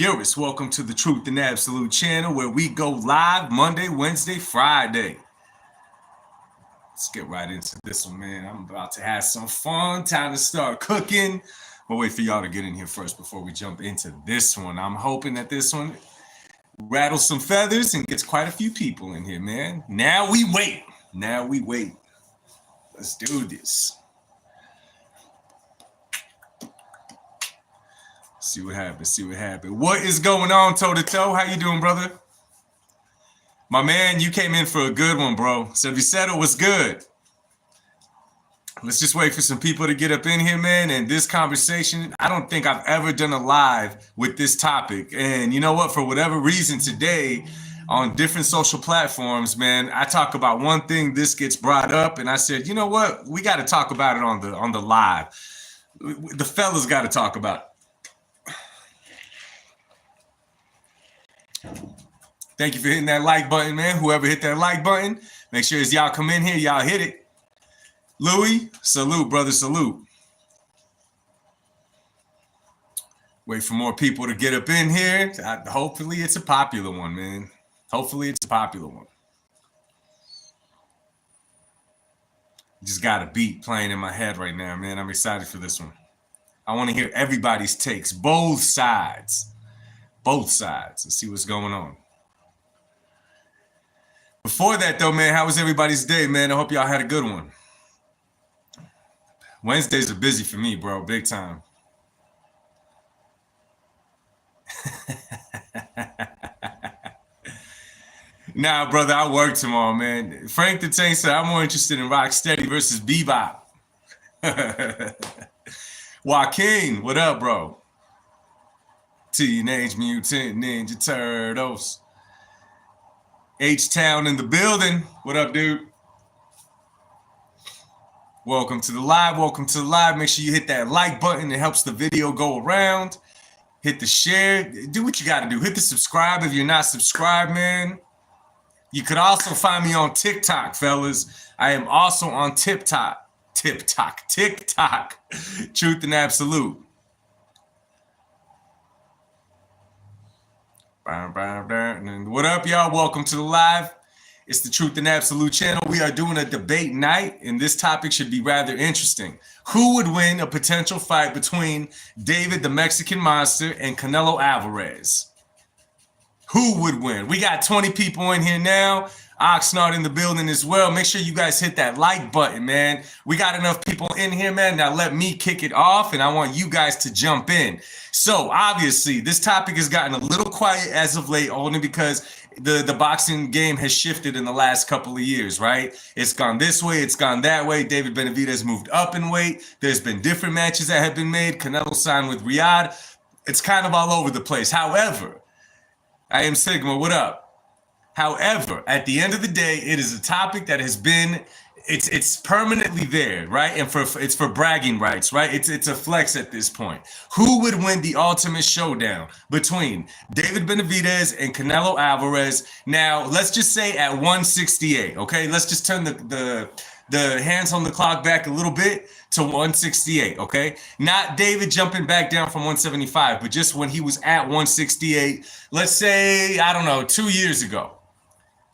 purists. Welcome to the Truth and Absolute channel where we go live Monday, Wednesday, Friday. Let's get right into this one, man. I'm about to have some fun. Time to start cooking. But wait for y'all to get in here first before we jump into this one. I'm hoping that this one rattles some feathers and gets quite a few people in here, man. Now we wait. Let's do this. See what happens. What is going on, toe to toe? How you doing, brother? My man, you came in for a good one, bro. So if you said it was good, let's just wait for some people to get up in here, man. And this conversation, I don't think I've ever done a live with this topic. And you know what? For whatever reason today, on different social platforms, man, I talk about one thing, this gets brought up, and I said, you know what? We got to talk about it on the live. The fellas got to talk about it. Thank you for hitting that like button, man. Whoever hit that like button, make sure as y'all come in here, y'all hit it. Louis, salute, brother, salute. Wait for more people to get up in here. Hopefully it's a popular one, man. Just got a beat playing in my head right now, man. I'm excited for this one. I want to hear everybody's takes, both sides. Let's see what's going on. Before that, though, man, how was everybody's day, man? I hope y'all had a good one. Wednesdays are busy for me, bro, big time. Nah, brother, I work tomorrow, man. Frank the Tank said, I'm more interested in Rocksteady versus Bivov. Joaquin, what up, bro? Teenage Mutant Ninja Turtles. H-Town in the building. What up, dude? Welcome to the live. Make sure you hit that like button. It helps the video go around. Hit the share. Do what you got to do. Hit the subscribe if you're not subscribed, man. You could also find me on TikTok, fellas. I am also on TikTok. Truth and Absolute. What up, y'all? Welcome to the live. It's the Truth and Absolute channel. We are doing a debate night, and this topic should be rather interesting. Who would win a potential fight between David the Mexican Monster and Canelo Alvarez? Who would win? We got 20 people in here now. Oxnard in the building as well. Make sure you guys hit that like button, man. We got enough people in here, man. Now let me kick it off, and I want you guys to jump in. So obviously, this topic has gotten a little quiet as of late, only because the boxing game has shifted in the last couple of years, right? It's gone this way, it's gone that way. David Benavidez moved up in weight. There's been different matches that have been made. Canelo signed with Riyadh. It's kind of all over the place. However, I am Sigma, what up? However, at the end of the day, it is a topic that has been, it's permanently there, right? And it's for bragging rights, right? It's a flex at this point. Who would win the ultimate showdown between David Benavidez and Canelo Alvarez? Now, let's just say at 168, okay? Let's just turn the hands on the clock back a little bit to 168, okay? Not David jumping back down from 175, but just when he was at 168, let's say, I don't know, 2 years ago.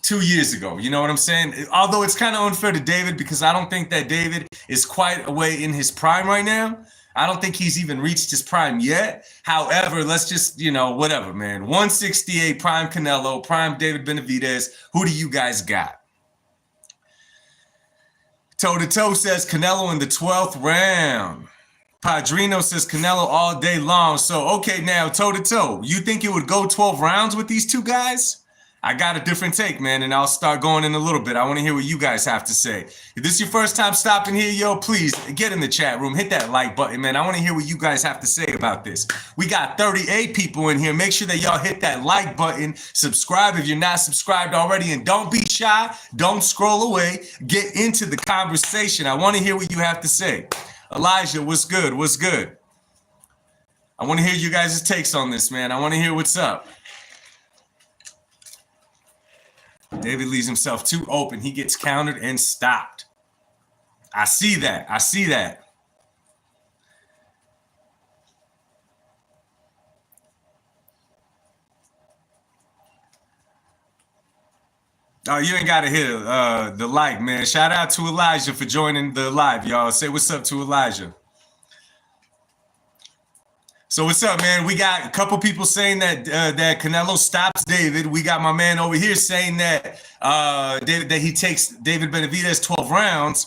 2 years ago, you know what I'm saying? Although it's kind of unfair to David because I don't think that David is quite away in his prime right now. I don't think he's even reached his prime yet. However, let's just, whatever, man. 168, prime Canelo, prime David Benavidez. Who do you guys got? Toe to Toe says Canelo in the 12th round. Padrino says Canelo all day long. So, okay, now, toe to toe, you think it would go 12 rounds with these two guys? I got a different take, man, and I'll start going in a little bit. I want to hear what you guys have to say. If this is your first time stopping here, yo, please get in the chat room. Hit that like button, man. I want to hear what you guys have to say about this. We got 38 people in here. Make sure that y'all hit that like button. Subscribe if you're not subscribed already, and don't be shy. Don't scroll away. Get into the conversation. I want to hear what you have to say. Elijah, what's good? What's good? I want to hear you guys' takes on this, man. I want to hear what's up. David leaves himself too open. He gets countered and stopped. I see that. Oh, you ain't got to hit the like, man. Shout out to Elijah for joining the live, y'all. Say what's up to Elijah. So what's up, man? We got a couple people saying that that Canelo stops David. We got my man over here saying that that he takes David Benavidez 12 rounds.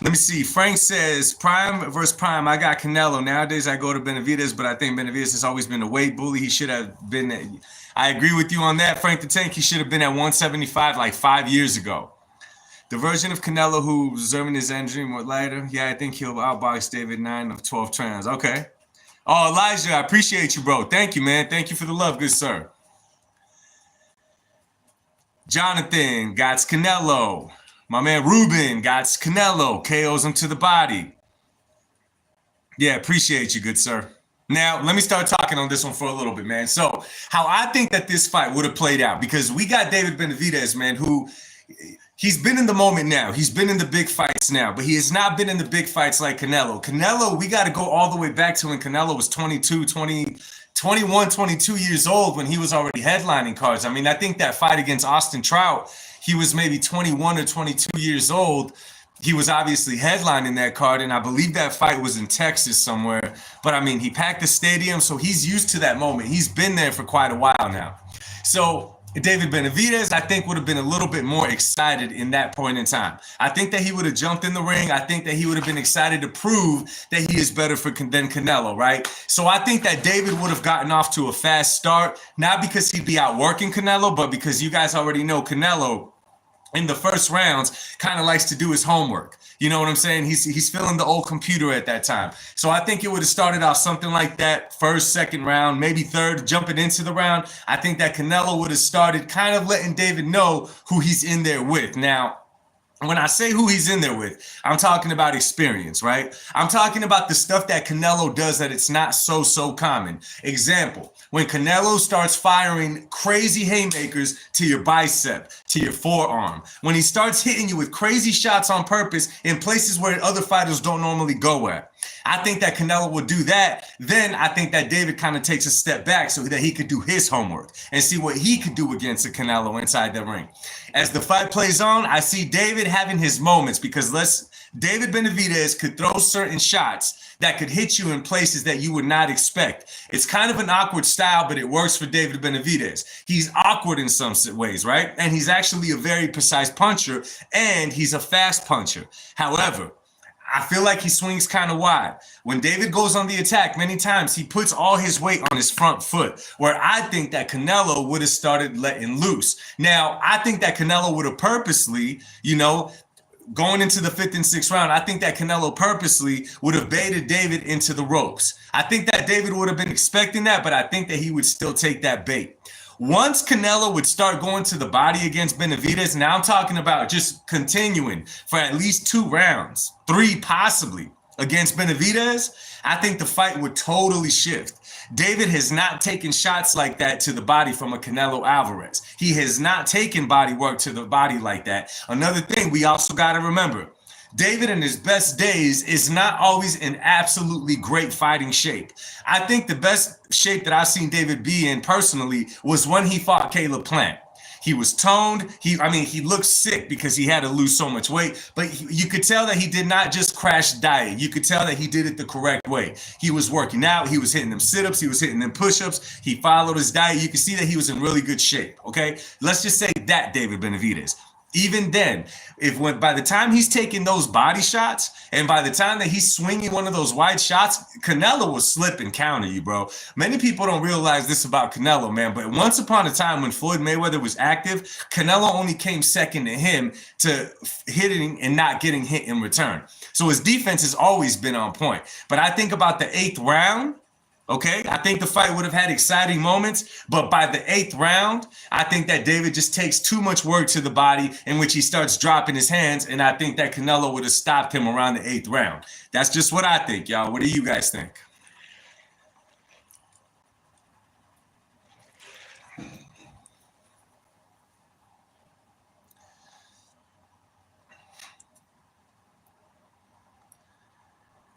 Let me see. Frank says, Prime versus Prime. I got Canelo. Nowadays, I go to Benavidez, but I think Benavidez has always been a weight bully. He should have been. I agree with you on that, Frank the Tank. He should have been at 175 like 5 years ago. The version of Canelo who reserving his injury more lighter. Yeah, I think he'll outbox David 9 of 12 rounds. Okay. Oh, Elijah, I appreciate you, bro. Thank you, man. Thank you for the love, good sir. Jonathan got Canelo. My man Ruben got Canelo, KOs him to the body. Yeah, appreciate you, good sir. Now, let me start talking on this one for a little bit, man. So, how I think that this fight would have played out, because we got David Benavidez, man, who he's been in the moment now. He's been in the big fights now, but he has not been in the big fights like Canelo. Canelo, we got to go all the way back to when Canelo was 21, 22 years old when he was already headlining cards. I mean, I think that fight against Austin Trout, he was maybe 21 or 22 years old. He was obviously headlining that card, and I believe that fight was in Texas somewhere. But I mean, he packed the stadium, so he's used to that moment. He's been there for quite a while now. So David Benavidez, I think, would have been a little bit more excited in that point in time. I think that he would have jumped in the ring. I think that he would have been excited to prove that he is better than Canelo, right? So I think that David would have gotten off to a fast start, not because he'd be outworking Canelo, but because you guys already know Canelo in the first rounds kind of likes to do his homework. You know what I'm saying? He's feeling the old computer at that time. So I think it would have started off something like that, first, second round, maybe third, jumping into the round. I think that Canelo would have started kind of letting David know who he's in there with. Now, when I say who he's in there with, I'm talking about experience, right? I'm talking about the stuff that Canelo does that it's not so common. Example, when Canelo starts firing crazy haymakers to your bicep, to your forearm, when he starts hitting you with crazy shots on purpose in places where other fighters don't normally go at. I think that Canelo will do that. Then I think that David kind of takes a step back so that he could do his homework and see what he could do against a Canelo inside the ring. As the fight plays on, I see David having his moments, because David Benavidez could throw certain shots that could hit you in places that you would not expect. It's kind of an awkward style, but it works for David Benavidez. He's awkward in some ways, right? And he's actually a very precise puncher, and he's a fast puncher. However, I feel like he swings kind of wide. When David goes on the attack, many times he puts all his weight on his front foot, where I think that Canelo would have started letting loose. Now, I think that Canelo would have purposely, going into the 5th and 6th round, I think that Canelo purposely would have baited David into the ropes. I think that David would have been expecting that, but I think that he would still take that bait. Once Canelo would start going to the body against Benavidez, now I'm talking about just continuing for at least 2 rounds, 3 possibly, against Benavidez, I think the fight would totally shift. David has not taken shots like that to the body from a Canelo Alvarez. He has not taken body work to the body like that. Another thing we also got to remember, David in his best days is not always in absolutely great fighting shape. I think the best shape that I've seen David be in personally was when he fought Caleb Plant. He was toned. He looked sick because he had to lose so much weight, but you could tell that he did not just crash diet. You could tell that he did it the correct way. He was working out. He was hitting them sit-ups. He was hitting them push-ups. He followed his diet. You could see that he was in really good shape, okay? Let's just say that David Benavidez. Even then, by the time he's taking those body shots, and by the time that he's swinging one of those wide shots, Canelo will slip and counter you, bro. Many people don't realize this about Canelo, man, but once upon a time when Floyd Mayweather was active, Canelo only came second to him to hitting and not getting hit in return. So his defense has always been on point. But I think about the 8th round, okay, I think the fight would have had exciting moments, but by the 8th round, I think that David just takes too much work to the body in which he starts dropping his hands, and I think that Canelo would have stopped him around the 8th round. That's just what I think, y'all. What do you guys think?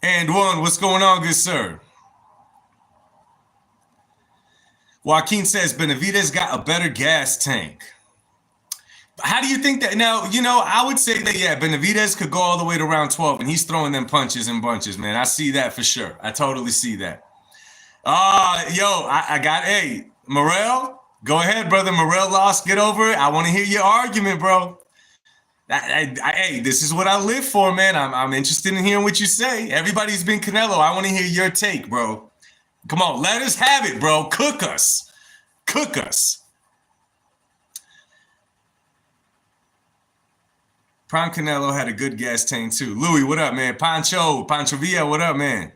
And one, what's going on, good sir? Joaquin says Benavidez got a better gas tank. How do you think that now? I would say that Benavidez could go all the way to round 12, and he's throwing them punches in bunches, man. I see that for sure. I totally see that. I got Morel. Go ahead, brother. Morel lost. Get over it. I want to hear your argument, bro. Hey, this is what I live for, man. I'm interested in hearing what you say. Everybody's been Canelo. I want to hear your take, bro. Come on, let us have it, bro. Cook us. Cook us. Prime Canelo had a good gas tank, too. Louis, what up, man? Pancho Villa, what up, man?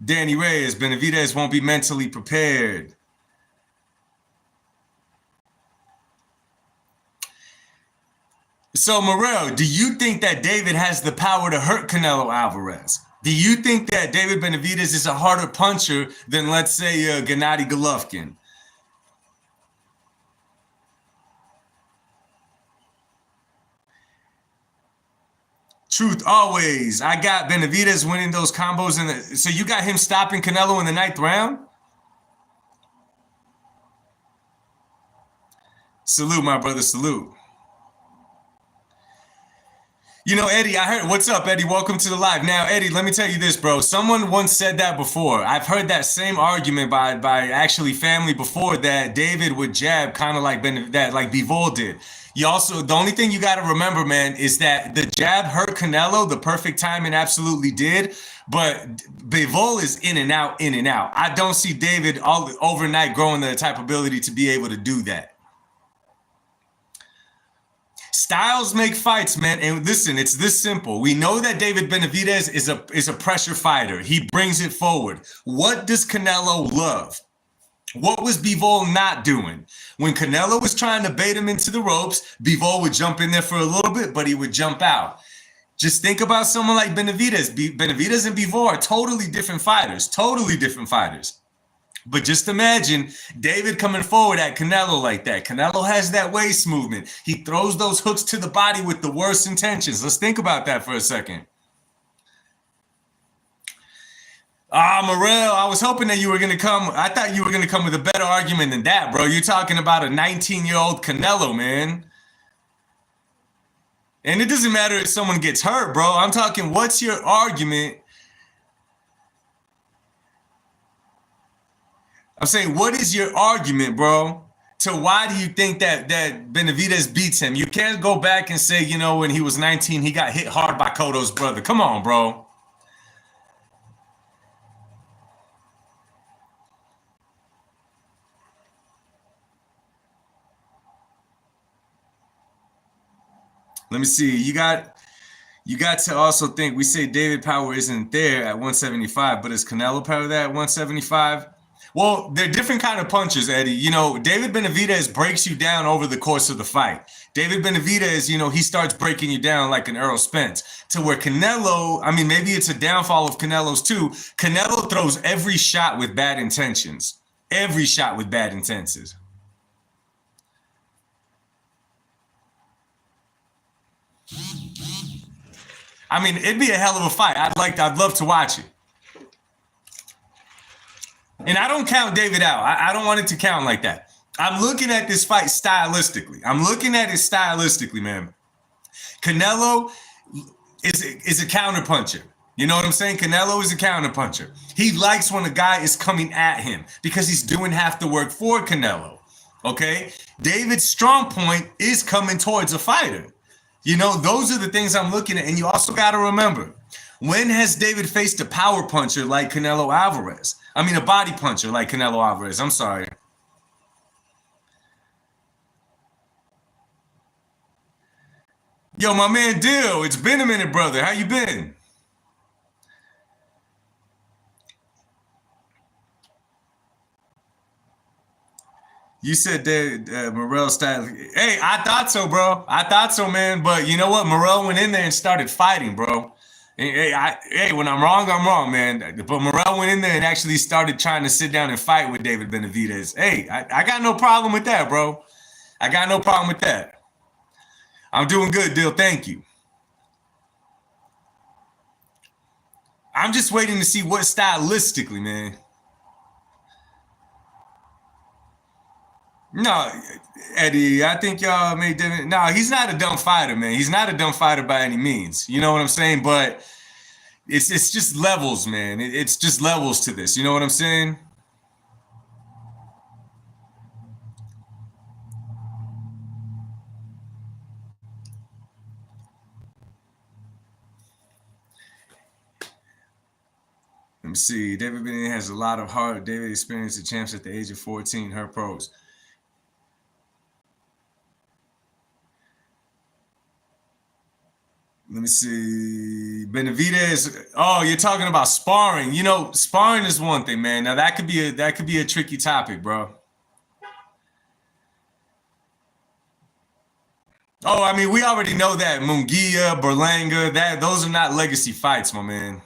Danny Reyes, Benavidez won't be mentally prepared. So, Morel, do you think that David has the power to hurt Canelo Alvarez? Do you think that David Benavidez is a harder puncher than, let's say, Gennady Golovkin? Truth always. I got Benavidez winning those combos. So you got him stopping Canelo in the 9th round? Salute, my brother. Salute. Eddie, I heard, what's up, Eddie? Welcome to the live. Now, Eddie, let me tell you this, bro. Someone once said that before. I've heard that same argument by actually family before, that David would jab kind of like Bivol did. The only thing you got to remember, man, is that the jab hurt Canelo. The perfect timing absolutely did. But Bivol is in and out, in and out. I don't see David overnight growing the type of ability to be able to do that. Styles make fights, man. And listen, it's this simple. We know that David Benavidez is a pressure fighter. He brings it forward. What does Canelo love? What was Bivol not doing? When Canelo was trying to bait him into the ropes, Bivol would jump in there for a little bit, but he would jump out. Just think about someone like Benavidez. Benavidez and Bivol are totally different fighters. Totally different fighters. But just imagine David coming forward at Canelo like that. Canelo has that waist movement. He throws those hooks to the body with the worst intentions. Let's think about that for a second. Morel, I was hoping that you were going to come. I thought you were going to come with a better argument than that, bro. You're talking about a 19-year-old Canelo, man. And it doesn't matter if someone gets hurt, bro. I'm talking, what's your argument? I'm saying, what is your argument, bro, to why do you think that Benavidez beats him? You can't go back and say, when he was 19, he got hit hard by Cotto's brother. Come on, bro. Let me see. You got to also think, we say David power isn't there at 175, but is Canelo power there at 175? Well, they're different kind of punches, Eddie. David Benavidez breaks you down over the course of the fight. David Benavidez, he starts breaking you down like an Errol Spence. To where Canelo, maybe it's a downfall of Canelo's too. Canelo throws every shot with bad intentions. Every shot with bad intentions. It'd be a hell of a fight. I'd love to watch it. And I don't count David out. I don't want it to count like that. I'm looking at this fight stylistically. I'm looking at it stylistically, man. Canelo is a counterpuncher. You know what I'm saying? Canelo is a counterpuncher. He likes when a guy is coming at him because he's doing half the work for Canelo. Okay? David's strong point is coming towards a fighter. Those are the things I'm looking at. And you also got to remember, when has David faced a power puncher like Canelo Alvarez? A body puncher like Canelo Alvarez. I'm sorry. Yo, my man Dill, it's been a minute, brother. How you been? You said that Morel style. Hey, I thought so, bro. I thought so, man. But you know what? Morel went in there and started fighting, bro. Hey, when I'm wrong, man. But Morel went in there and actually started trying to sit down and fight with David Benavidez. Hey, I got no problem with that, bro. I got no problem with that. I'm doing good, Dill. Thank you. I'm just waiting to see what stylistically, man. No, Eddie, I think y'all made different. No, he's not a dumb fighter, man. He's not a dumb fighter by any means. You know what I'm saying? But it's just levels, man. It's just levels to this. You know what I'm saying? Let me see. David Benavidez has a lot of heart. David experienced the champs at the age of 14. Her pros. Let me see. Benavidez. Oh, you're talking about sparring. You know, sparring is one thing, man. Now that could be a tricky topic, bro. Oh, I mean, we already know that Munguia, Berlanga, that those are not legacy fights, my man.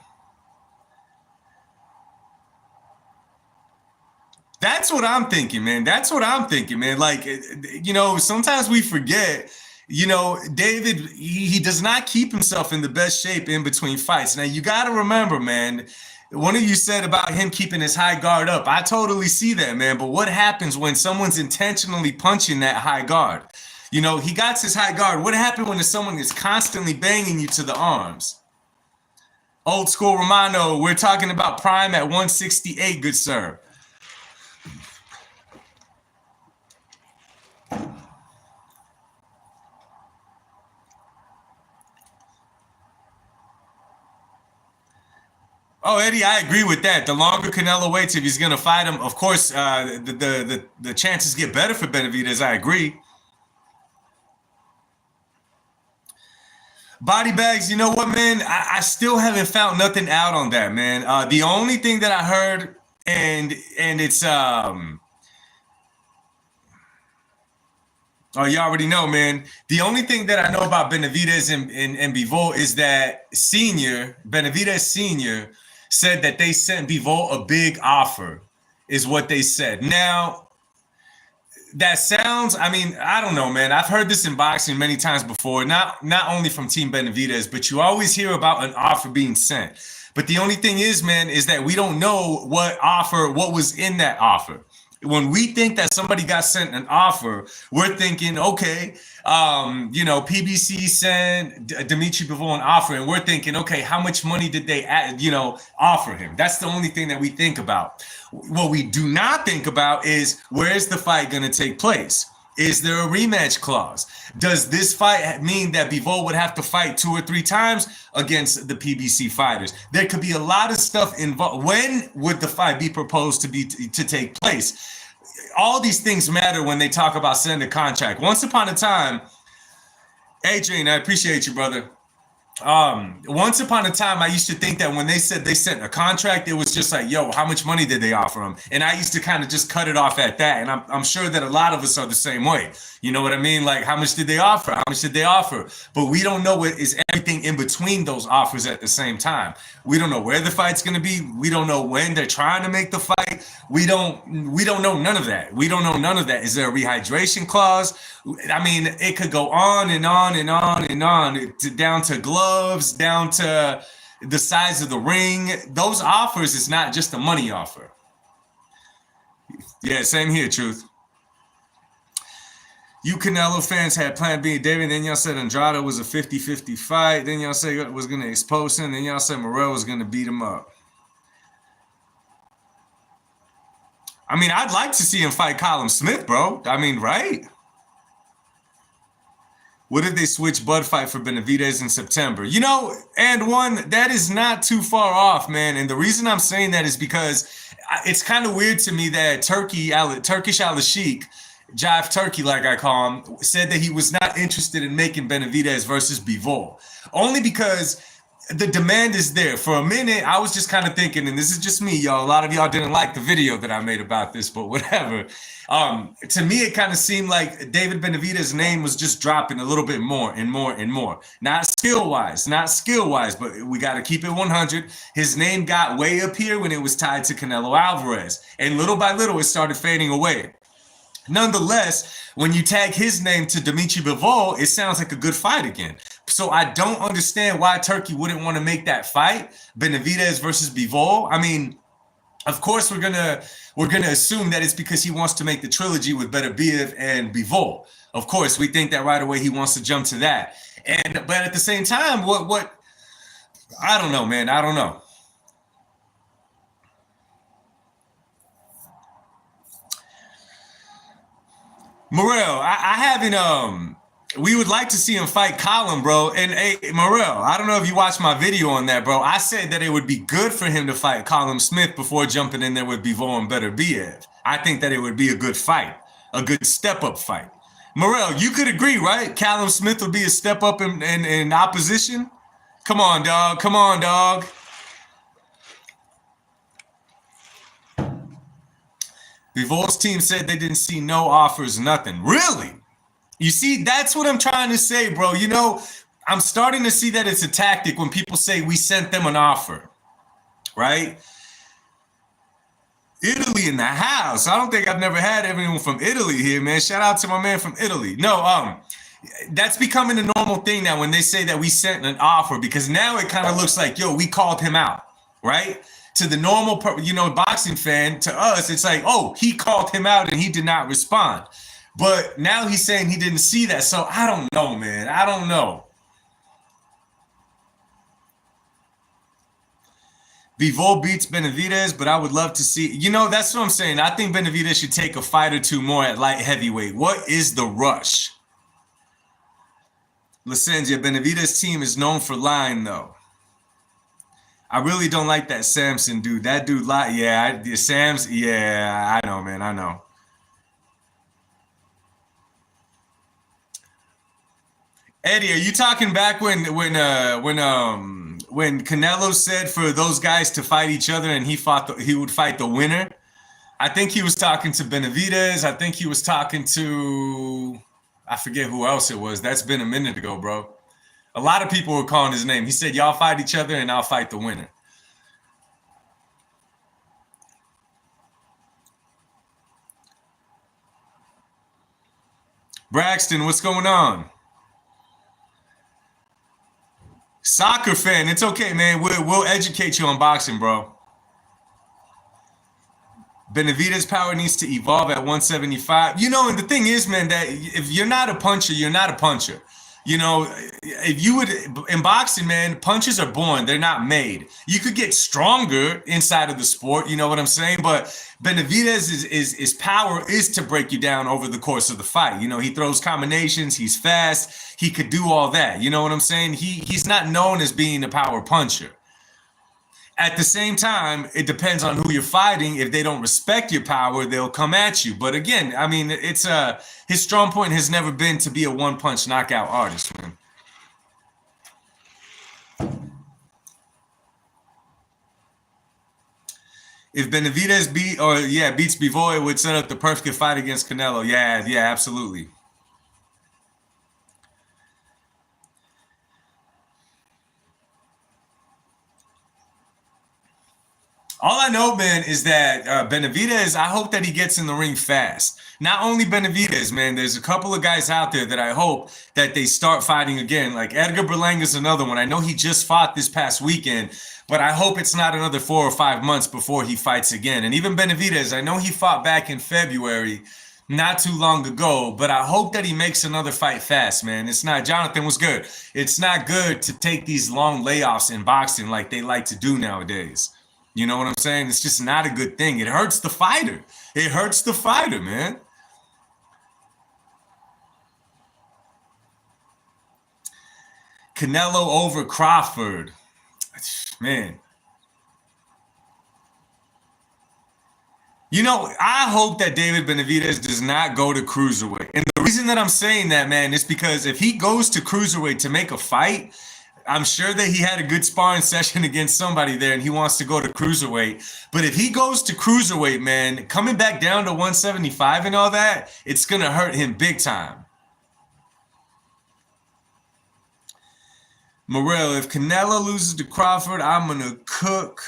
That's what I'm thinking, man. That's what I'm thinking, man. Like, sometimes we forget, David, he does not keep himself in the best shape in between fights. Now, you got to remember, man, one of you said about him keeping his high guard up. I totally see that, man. But what happens when someone's intentionally punching that high guard? He got his high guard. What happened when someone is constantly banging you to the arms? Old school Romano, we're talking about prime at 168, good sir. Oh, Eddie, I agree with that. The longer Canelo waits, if he's going to fight him, of course, the chances get better for Benavidez. I agree. Body bags, you know what, man? I still haven't found nothing out on that, man. The only thing that I heard, and it's oh, you already know, man. The only thing that I know about Benavidez and Bivol is that Benavidez Senior said that they sent Bivol a big offer, is what they said. Now, that sounds, I mean, I don't know, man. I've heard this in boxing many times before, not only from Team Benavidez, but you always hear about an offer being sent. But the only thing is, man, is that we don't know what was in that offer. When we think that somebody got sent an offer, we're thinking, okay, PBC sent Dimitri Bivol an offer, and we're thinking, okay, how much money did they, offer him? That's the only thing that we think about. What we do not think about is, where's the fight going to take place? Is there a rematch clause? Does this fight mean that Bivol would have to fight 2 or 3 times against the PBC fighters? There could be a lot of stuff involved. When would the fight be proposed to take place? All these things matter when they talk about sending a contract. Once upon a time, Adrian, I appreciate you, brother. Once upon a time, I used to think that when they said they sent a contract, it was just like, yo, how much money did they offer him? And I used to kind of just cut it off at that. And I'm sure that a lot of us are the same way. You know what I mean? Like, how much did they offer? How much did they offer? But we don't know what is everything in between those offers at the same time. We don't know where the fight's going to be. We don't know when they're trying to make the fight. We don't know none of that. We don't know none of that. Is there a rehydration clause? I mean, it could go on and on and on and on, down to gloves, down to the size of the ring. Those offers is not just a money offer. Yeah, same here, Truth. You Canelo fans had Plan B. David, then y'all said Andrade was a 50-50 fight. Then y'all said was going to expose him. Then y'all said Morrell was going to beat him up. I mean, I'd like to see him fight Colin Smith, bro. I mean, right? What if they switch Bud fight for Benavidez in September? And one, that is not too far off, man. And the reason I'm saying that is because it's kind of weird to me that Turkish Al-Sheikh, Jive Turkey, like I call him, said that he was not interested in making Benavidez versus Bivol. Only because the demand is there. For a minute, I was just kind of thinking, and this is just me, y'all. A lot of y'all didn't like the video that I made about this, but whatever. To me, it kind of seemed like David Benavidez's name was just dropping a little bit more and more and more. Not skill-wise, but we got to keep it 100. His name got way up here when it was tied to Canelo Alvarez. And little by little, it started fading away. Nonetheless, when you tag his name to Dimitri Bivol, it sounds like a good fight again. So I don't understand why Turkey wouldn't want to make that fight, Benavidez versus Bivol. I mean, Of course, we're gonna assume that it's because he wants to make the trilogy with Beterbiev and Bivov. Of course, we think that right away he wants to jump to that. But at the same time, what I don't know, man. I don't know. Morel, I haven't we would like to see him fight Colin, bro. And hey, Morel, I don't know if you watched my video on that, bro. I said that it would be good for him to fight Colin Smith before jumping in there with Bivol and Beterbiev. I think that it would be a good fight, a good step-up fight. Morel, you could agree, right? Callum Smith would be a step up in opposition. Come on, dog. Come on, dog. Bivol's team said they didn't see no offers, nothing. Really? You see, that's what I'm trying to say, bro. You know, I'm starting to see that it's a tactic when people say we sent them an offer, right? Italy in the house. I don't think I've never had everyone from Italy here, man. Shout out to my man from Italy. No, that's becoming a normal thing now when they say that we sent an offer, because now it kind of looks like, yo, we called him out, right? To the normal, boxing fan, to us, it's like, oh, he called him out and he did not respond. But now he's saying he didn't see that. So I don't know, man. I don't know. Bivol beats Benavidez, but I would love to see. You know, that's what I'm saying. I think Benavidez should take a fight or two more at light heavyweight. What is the rush? Licencia, Benavidez' team is known for lying, though. I really don't like that Samson dude. That dude lied. Yeah, Sam's. Yeah, I know, man. I know. Eddie, are you talking back when Canelo said for those guys to fight each other and he would fight the winner? I think he was talking to Benavidez. I think he was talking to, I forget who else it was. That's been a minute ago, bro. A lot of people were calling his name. He said, y'all fight each other and I'll fight the winner. Braxton, what's going on? Soccer fan, it's okay, man. We'll educate you on boxing, bro. Benavidez' power needs to evolve at 175. You know, and the thing is, man, that if you're not a puncher, you're not a puncher. You know, if you would, in boxing, man, punches are born. They're not made. You could get stronger inside of the sport, you know what I'm saying? But Benavidez is power is to break you down over the course of the fight. You know, he throws combinations, he's fast, he could do all that. You know what I'm saying? He's not known as being a power puncher. At the same time, it depends on who you're fighting. If they don't respect your power, they'll come at you. But again, I mean, it's his strong point has never been to be a one-punch knockout artist, man. If Benavidez beats Bivol, it would set up the perfect fight against Canelo. Yeah, absolutely. All I know, man, is that Benavidez, I hope that he gets in the ring fast. Not only Benavidez, man, there's a couple of guys out there that I hope that they start fighting again. Like Edgar Berlanga's another one. I know he just fought this past weekend, but I hope it's not another 4 or 5 months before he fights again. And even Benavidez, I know he fought back in February, not too long ago, but I hope that he makes another fight fast, man. It's not, Jonathan was good. It's not good to take these long layoffs in boxing like they like to do nowadays. You know what I'm saying? It's just not a good thing. It hurts the fighter. It hurts the fighter, man. Canelo over Crawford. Man. You know, I hope that David Benavidez does not go to cruiserweight. And the reason that I'm saying that, man, is because if he goes to cruiserweight to make a fight, I'm sure that he had a good sparring session against somebody there and he wants to go to cruiserweight. But if he goes to cruiserweight, man, coming back down to 175 and all that, it's going to hurt him big time. Morel, if Canelo loses to Crawford, I'm going to cook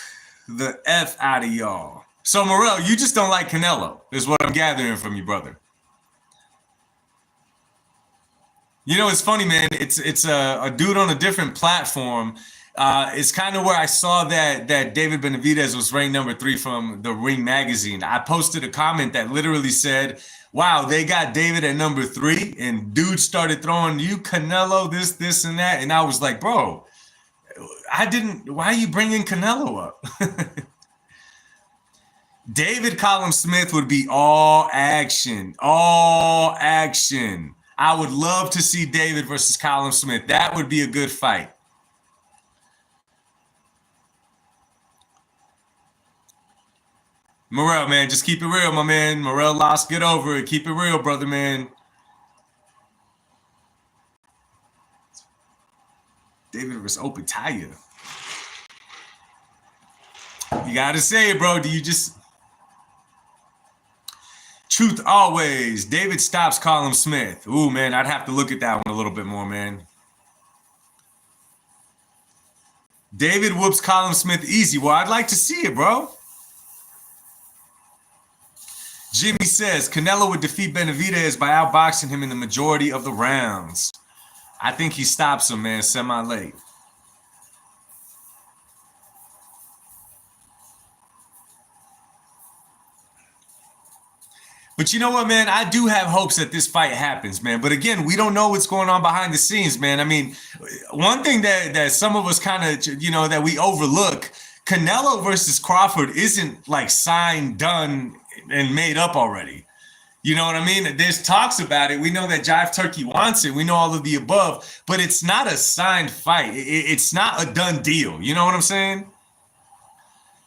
the F out of y'all. So, Morel, you just don't like Canelo, is what I'm gathering from you, brother. You know, it's funny, man. It's a dude on a different platform, It's kind of where I saw that David Benavidez was ranked number 3 from the Ring magazine. I posted a comment that literally said, wow, they got David at number 3, and dudes started throwing you Canelo, this, and that. And I was like, bro, why are you bringing Canelo up? David Colin Smith would be all action. All action. I would love to see David versus Colin Smith. That would be a good fight. Morel, man, just keep it real, my man. Morel lost, get over it. Keep it real, brother, man. David versus Opetaya. You gotta say it, bro. Do you just... Truth always. David stops Colin Smith. Ooh, man, I'd have to look at that one a little bit more, man. David whoops Colin Smith easy. Well, I'd like to see it, bro. Jimmy says, Canelo would defeat Benavidez by outboxing him in the majority of the rounds. I think he stops him, man, semi-late. But you know what, man? I do have hopes that this fight happens, man. But again, we don't know what's going on behind the scenes, man. I mean, one thing that some of us kind of, you know, that we overlook, Canelo versus Crawford isn't like signed, done, and made up already. You know what I mean? There's talks about it. We know that Jive Turkey wants it. We know all of the above, but it's not a signed fight. It's not a done deal. You know what I'm saying?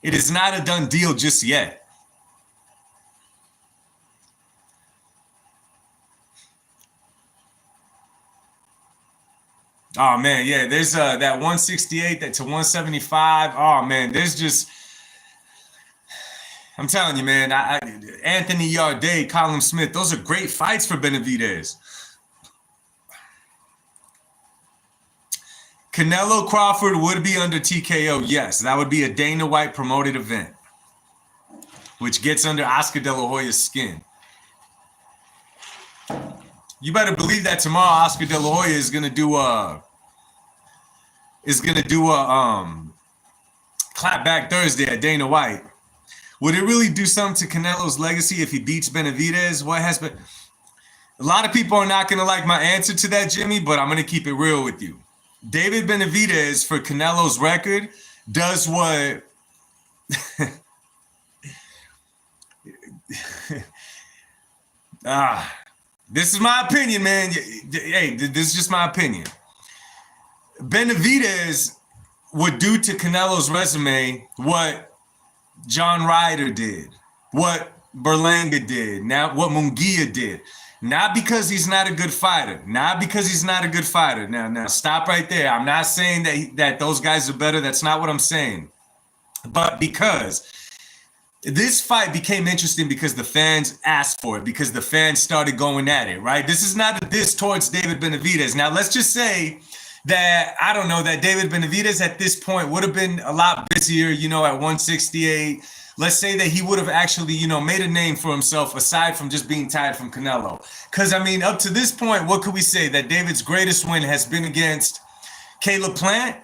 It is not a done deal just yet. Oh, man, yeah, there's that 168 to 175. Oh, man, there's just... I'm telling you, man, Anthony Yarde, Colin Smith, those are great fights for Benavidez. Canelo Crawford would be under TKO, yes. That would be a Dana White promoted event, which gets under Oscar De La Hoya's skin. You better believe that tomorrow Oscar De La Hoya is gonna do a clapback Thursday at Dana White. Would it really do something to Canelo's legacy if he beats Benavidez? What has been? A lot of people are not gonna like my answer to that, Jimmy, but I'm gonna keep it real with you. David Benavidez, for Canelo's record, does what this is my opinion, man. Hey, this is just my opinion. Benavidez would do to Canelo's resume what John Ryder did, what Berlanga did, now what Munguia did. Not because he's not a good fighter. Not because he's not a good fighter. Now stop right there. I'm not saying that those guys are better. That's not what I'm saying. But because this fight became interesting because the fans asked for it, because the fans started going at it, right? This is not a diss towards David Benavidez. Now, let's just say that, I don't know, that David Benavidez at this point would have been a lot busier, you know, at 168. Let's say that he would have actually, you know, made a name for himself aside from just being tied from Canelo. Because, I mean, up to this point, what could we say? That David's greatest win has been against Caleb Plant?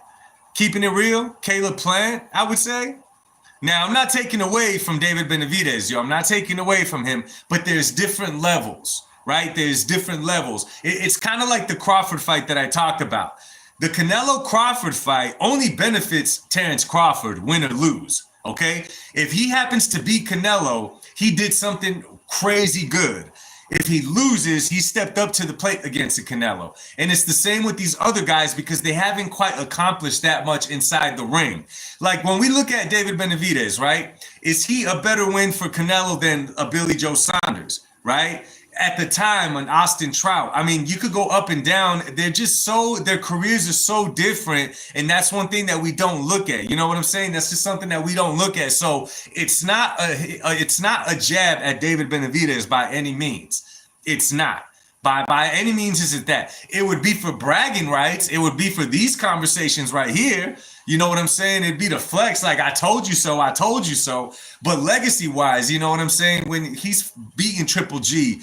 Keeping it real? Caleb Plant, I would say. Now, I'm not taking away from David Benavidez, yo. I'm not taking away from him, but there's different levels, right? There's different levels. It's kind of like the Crawford fight that I talked about. The Canelo-Crawford fight only benefits Terrence Crawford, win or lose, okay? If he happens to beat Canelo, he did something crazy good. If he loses, he stepped up to the plate against the Canelo. And it's the same with these other guys because they haven't quite accomplished that much inside the ring. Like when we look at David Benavidez, right? Is he a better win for Canelo than a Billy Joe Saunders, right? At the time, an Austin Trout. I mean, you could go up and down. They're just so, their careers are so different. And that's one thing that we don't look at. You know what I'm saying? That's just something that we don't look at. So it's not a jab at David Benavidez by any means. It's not. By any means isn't that. It would be for bragging rights. It would be for these conversations right here. You know what I'm saying? It'd be the flex, like I told you so, I told you so. But legacy-wise, you know what I'm saying? When he's beating Triple G,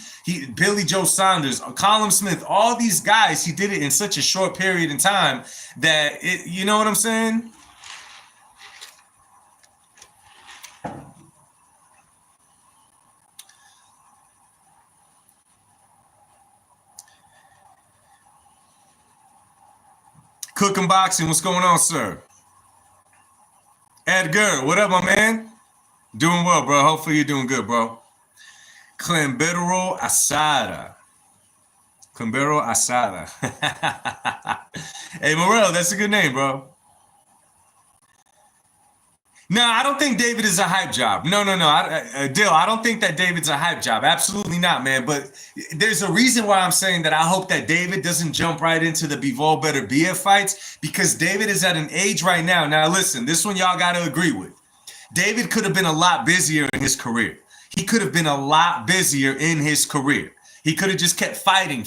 Billy Joe Saunders, Colin Smith, all these guys, he did it in such a short period in time that it, you know what I'm saying? Cooking Boxing, what's going on, sir? Edgar, what up, my man? Doing well, bro. Hopefully you're doing good, bro. Climbero Asada. Climbero Asada. Hey, Morel, that's a good name, bro. No, I don't think David is a hype job. No. Dill, I don't think that David's a hype job. Absolutely not, man. But there's a reason why I'm saying that I hope that David doesn't jump right into the Bivol Beterbiev fights, because David is at an age right now. Now, listen, this one y'all got to agree with. David could have been a lot busier in his career. He could have been a lot busier in his career. He could have just kept fighting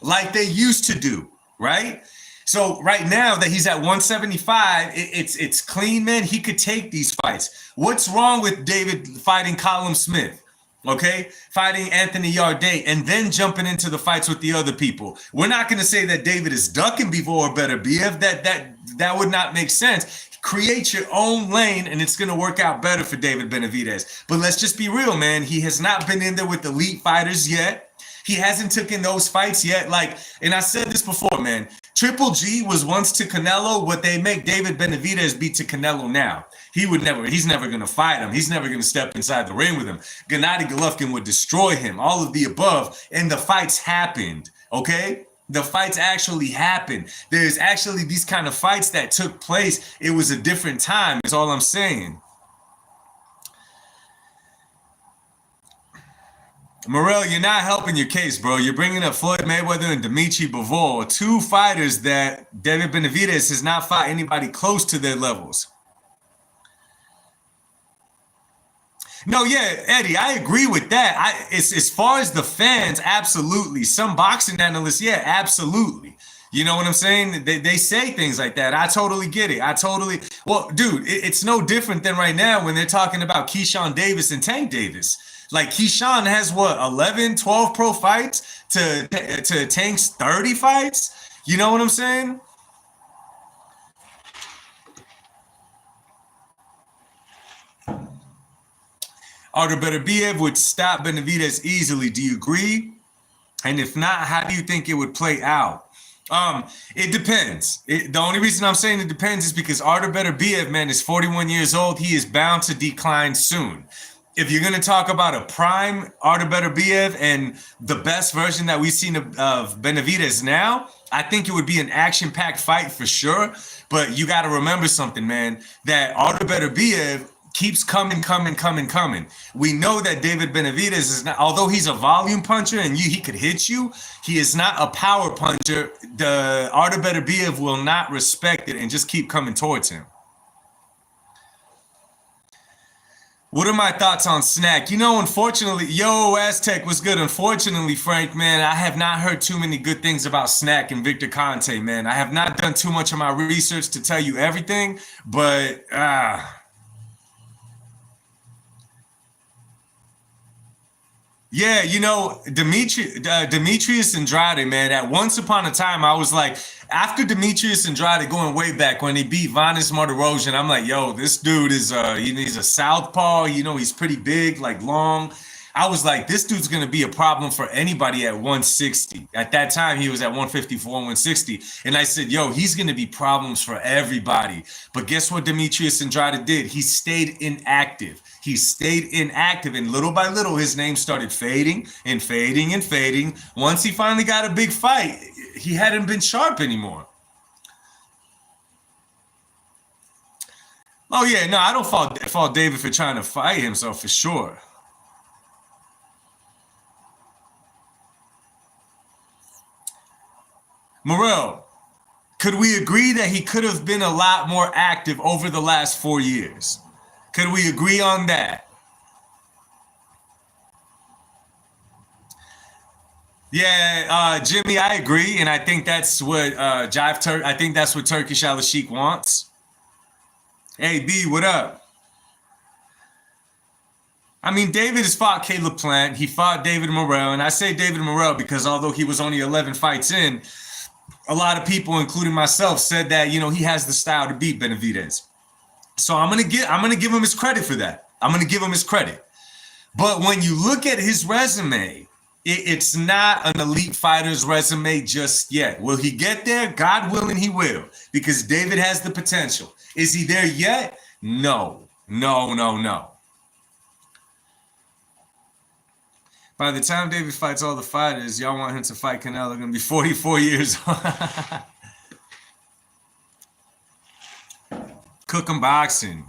like they used to do, right? So right now that he's at 175, it's clean, man. He could take these fights. What's wrong with David fighting Colin Smith? Okay, fighting Anthony Yarde and then jumping into the fights with the other people. We're not going to say that David is ducking Bivol Beterbiev. That would not make sense. Create your own lane and it's going to work out better for David Benavidez. But let's just be real, man. He has not been in there with elite fighters yet. He hasn't taken those fights yet. Like, and I said this before, man. Triple G was once to Canelo what they make David Benavidez be to Canelo now. He's never going to fight him. He's never going to step inside the ring with him. Gennady Golovkin would destroy him, all of the above. And the fights happened, okay? The fights actually happened. There's actually these kind of fights that took place. It was a different time, is all I'm saying. Morel, you're not helping your case, bro. You're bringing up Floyd Mayweather and Dimitri Bivol, two fighters that David Benavidez has not fought anybody close to their levels. No, yeah, Eddie, I agree with that. It's as far as the fans, absolutely. Some boxing analysts, yeah, absolutely. You know what I'm saying? They say things like that. I totally get it. Well, dude, it's no different than right now when they're talking about Keyshawn Davis and Tank Davis. Like Keyshawn has what, 11, 12 pro fights to Tank's 30 fights? You know what I'm saying? Artur Beterbiev would stop Benavidez easily. Do you agree? And if not, how do you think it would play out? It depends. The only reason I'm saying it depends is because Artur Beterbiev, man, is 41 years old. He is bound to decline soon. If you're going to talk about a prime Artur Beterbiev and the best version that we've seen of Benavidez now, I think it would be an action-packed fight for sure. But you got to remember something, man, that Artur Beterbiev keeps coming. We know that David Benavidez is not, although he's a volume puncher and he could hit you, he is not a power puncher. The Artur Beterbiev will not respect it and just keep coming towards him. What are my thoughts on Snack? You know, unfortunately, yo, Aztec was good. Unfortunately, Frank, man, I have not heard too many good things about Snack and Victor Conte, man. I have not done too much of my research to tell you everything, but yeah, you know, Demetrius Andrade, man, at once upon a time, I was like, after Demetrius Andrade going way back when he beat Vanis Martirosyan, I'm like, yo, this dude is, he's a southpaw, you know, he's pretty big, like long. I was like, this dude's going to be a problem for anybody at 160. At that time, he was at 154, 160. And I said, yo, he's going to be problems for everybody. But guess what Demetrius Andrade did? He stayed inactive. And little by little, his name started fading. Once he finally got a big fight, he hadn't been sharp anymore. Oh, yeah, no, I don't fault David for trying to fight himself for sure. Morel, could we agree that he could have been a lot more active over the last 4 years? Could we agree on that? Yeah, Jimmy, I agree, and I think that's what I think that's what Turkish Al Sheikh wants. Hey B, what up? I mean, David has fought Caleb Plant. He fought David Morrell, and I say David Morrell because although he was only 11 fights in, a lot of people, including myself, said that he has the style to beat Benavidez. So I'm gonna give him his credit for that. I'm gonna give him his credit. But when you look at his resume, it's not an elite fighter's resume just yet. Will he get there? God willing, he will, because David has the potential. Is he there yet? No. By the time David fights all the fighters, y'all want him to fight Canelo, gonna be 44 years old. Cooking boxing.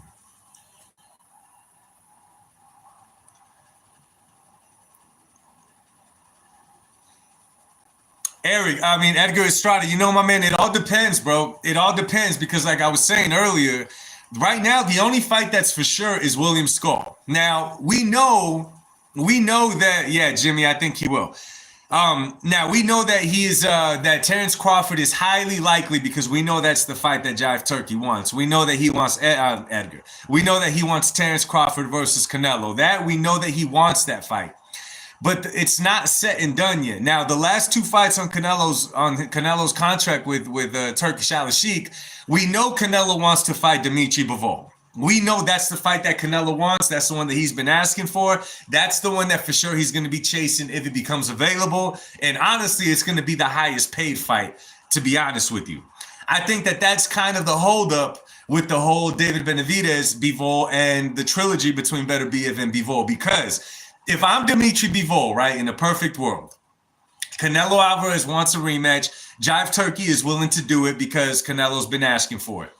Edgar Estrada, my man, it all depends, bro. It all depends because like I was saying earlier, right now, the only fight that's for sure is William Skull. Now, we know that, yeah, Jimmy, I think he will. Now we know that that Terrence Crawford is highly likely because we know that's the fight that Jive Turkey wants. We know that he wants Edgar. We know that he wants Terrence Crawford versus Canelo. That we know that he wants that fight. But it's not set and done yet. Now, the last two fights on Canelo's contract with Turkish Al Sheikh, we know Canelo wants to fight Dimitri Bivol. We know that's the fight that Canelo wants. That's the one that he's been asking for. That's the one that for sure he's going to be chasing if it becomes available. And honestly, it's going to be the highest paid fight, to be honest with you. I think that that's kind of the holdup with the whole David Benavidez, Bivol, and the trilogy between Beterbiev and Bivol. Because if I'm Dimitri Bivol, right, in a perfect world, Canelo Alvarez wants a rematch. Jive Turkey is willing to do it because Canelo's been asking for it.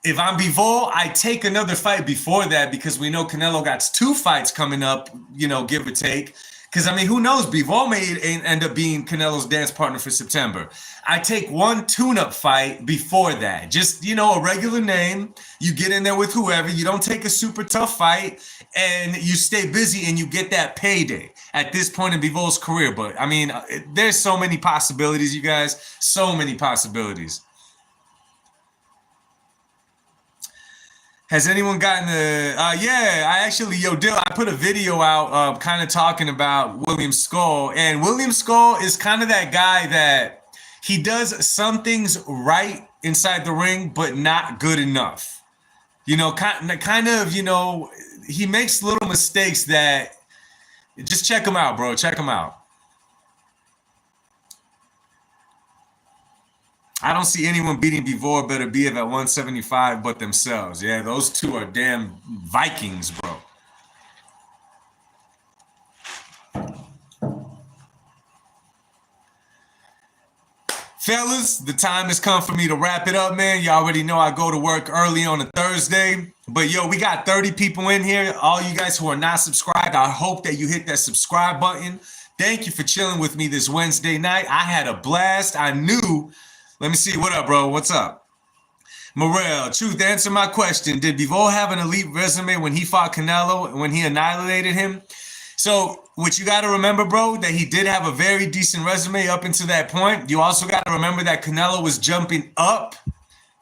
If I'm Bivol, I take another fight before that because we know Canelo got two fights coming up, give or take. Because, who knows? Bivol may end up being Canelo's dance partner for September. I take one tune-up fight before that. Just, a regular name. You get in there with whoever. You don't take a super tough fight. And you stay busy and you get that payday at this point in Bivol's career. But, there's so many possibilities, you guys. So many possibilities. Has anyone gotten Dill, I put a video out kind of talking about William Skull. And William Skull is kind of that guy that he does some things right inside the ring, but not good enough. He makes little mistakes that, just check him out, bro. Check him out. I don't see anyone beating Bivol or Beterbiev at 175 but themselves. Yeah, those two are damn Vikings, bro. Fellas, the time has come for me to wrap it up, man. You already know I go to work early on a Thursday. But, we got 30 people in here. All you guys who are not subscribed, I hope that you hit that subscribe button. Thank you for chilling with me this Wednesday night. I had a blast. I knew... Let me see. What up, bro? What's up? Morel, Truth, answer my question. Did Bivol have an elite resume when he fought Canelo, when he annihilated him? So what you got to remember, bro, that he did have a very decent resume up until that point. You also got to remember that Canelo was jumping up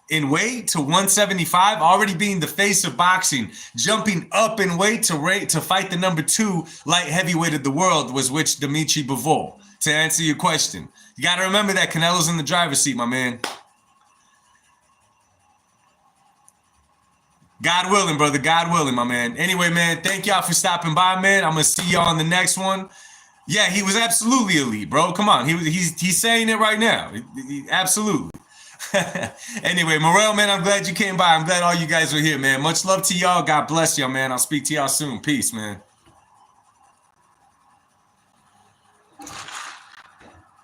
in weight to 175, already being the face of boxing, jumping up in weight to fight the number 2 light heavyweight of the world, was which Dimitri Bivol. To answer your question, you got to remember that Canelo's in the driver's seat, my man. God willing, brother. God willing, my man. Anyway, man, thank y'all for stopping by, man. I'm going to see y'all on the next one. Yeah, he was absolutely elite, bro. Come on. He's saying it right now. Absolutely. Anyway, Morel, man, I'm glad you came by. I'm glad all you guys are here, man. Much love to y'all. God bless y'all, man. I'll speak to y'all soon. Peace, man.